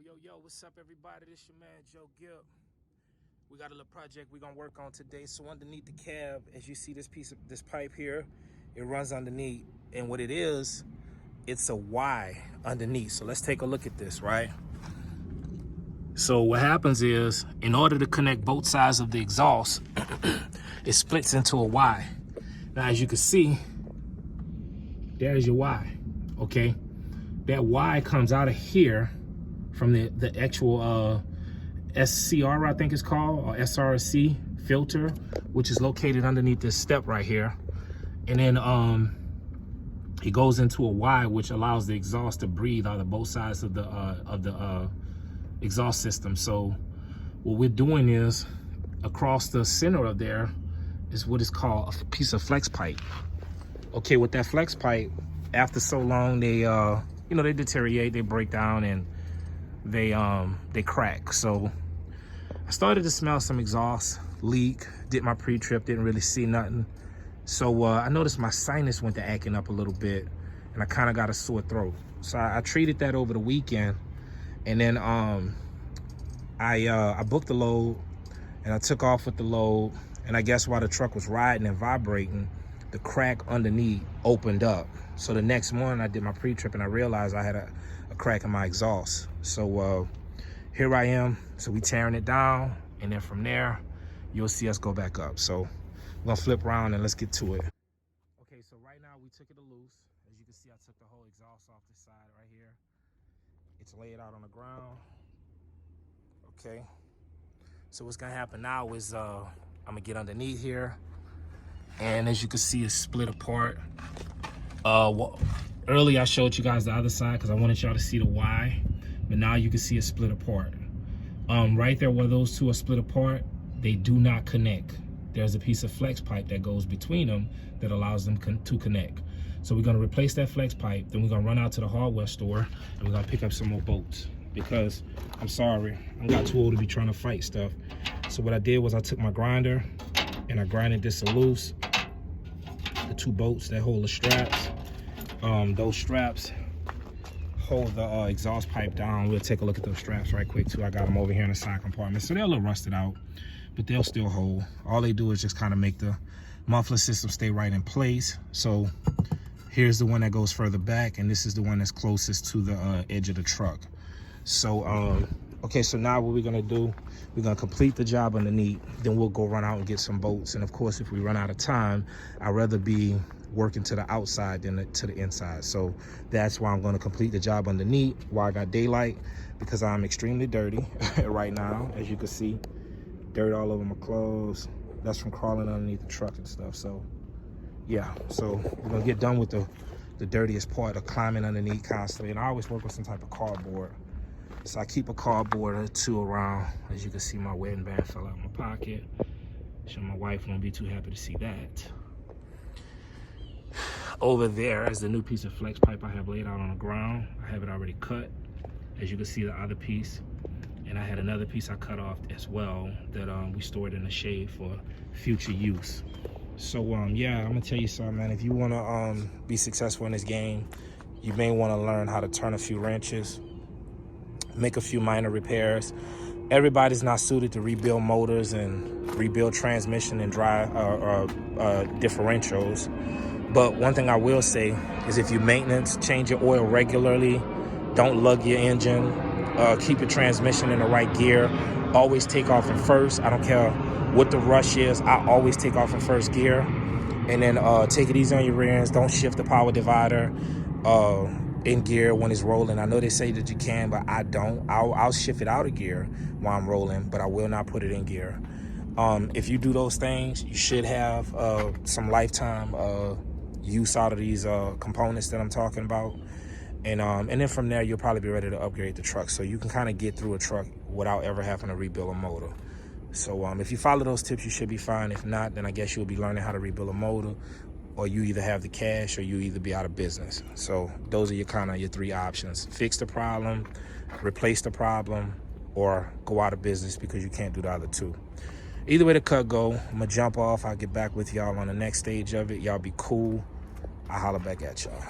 Yo, what's up, everybody? This your man, Joe Gibb. We got a little project we're gonna work on today. So underneath the cab, as you see this pipe here, it runs underneath. And what it is, it's a Y underneath. So let's take a look at this, right? So what happens is, in order to connect both sides of the exhaust, it splits into a Y. Now, as you can see, there's your Y, okay? That Y comes out of here from the actual SCR, I think it's called, or SRC filter, which is located underneath this step right here. And then it goes into a Y, which allows the exhaust to breathe out of both sides of the exhaust system. So what we're doing is, across the center of there is what is called a piece of flex pipe. Okay, with that flex pipe, after so long, they they deteriorate, they break down, and they crack. So I started to smell some exhaust leak, did my pre-trip, didn't really see nothing. So I noticed my sinus went to acting up a little bit, and I kind of got a sore throat. So I treated that over the weekend, and then I booked the load, and I took off with the load, and I guess while the truck was riding and vibrating, the crack underneath opened up. So the next morning I did my pre-trip, and I realized I had a crack in my exhaust. So here I am. So we tearing it down, and then from there you'll see us go back up. So we're gonna flip around and let's get to it. Okay, so right now we took it loose. As you can see, I took the whole exhaust off this side right here. It's laid out on the ground. Okay, so what's gonna happen now is I'm gonna get underneath here, and as you can see, it's split apart. Earlier I showed you guys the other side because I wanted y'all to see the Y, but now you can see it split apart. Right there where those two are split apart, they do not connect. There's a piece of flex pipe that goes between them that allows them to connect. So we're gonna replace that flex pipe, then we're gonna run out to the hardware store, and we're gonna pick up some more bolts, because I'm sorry, I got too old to be trying to fight stuff. So what I did was I took my grinder and I grinded this loose, the two bolts that hold the straps. Those straps hold the exhaust pipe down. We'll take a look at those straps right quick too. I got them over here in the side compartment, so they're a little rusted out, but they'll still hold. All they do is just kind of make the muffler system stay right in place. So here's the one that goes further back, and this is the one that's closest to the edge of the truck. So okay, so now what we're gonna do, we're gonna complete the job underneath, then we'll go run out and get some bolts. And of course, if we run out of time, I'd rather be working to the outside than to the inside. So that's why I'm gonna complete the job underneath while I got daylight, because I'm extremely dirty right now. As you can see, dirt all over my clothes. That's from crawling underneath the truck and stuff. So yeah, so we're gonna get done with the dirtiest part of climbing underneath constantly. And I always work with some type of cardboard. So I keep a cardboard or two around. As you can see, my wedding band fell out of my pocket. So my wife won't be too happy to see that. Over there is the new piece of flex pipe I have laid out on the ground. I have it already cut. As you can see, the other piece. And I had another piece I cut off as well that we stored in the shade for future use. So yeah, I'm gonna tell you something, man. If you wanna be successful in this game, you may wanna learn how to turn a few wrenches, make a few minor repairs. Everybody's not suited to rebuild motors and rebuild transmission and drive differentials. But one thing I will say is, if you maintenance, change your oil regularly, don't lug your engine, keep your transmission in the right gear, always take off in first. I don't care what the rush is, I always take off in first gear. And then take it easy on your rear ends, don't shift the power divider in gear when it's rolling. I know they say that you can, but I don't. I'll shift it out of gear while I'm rolling, but I will not put it in gear. If you do those things, you should have some lifetime use out of these components that I'm talking about. And then from there, you'll probably be ready to upgrade the truck, so you can kind of get through a truck without ever having to rebuild a motor. So if you follow those tips, you should be fine. If not, then I guess you'll be learning how to rebuild a motor, or you either have the cash or you either be out of business. So those are your three options: fix the problem, replace the problem, or go out of business because you can't do the other two. Either way the cut go, I'm gonna jump off. I'll get back with y'all on the next stage of it. Y'all be cool. I'll holler back at y'all.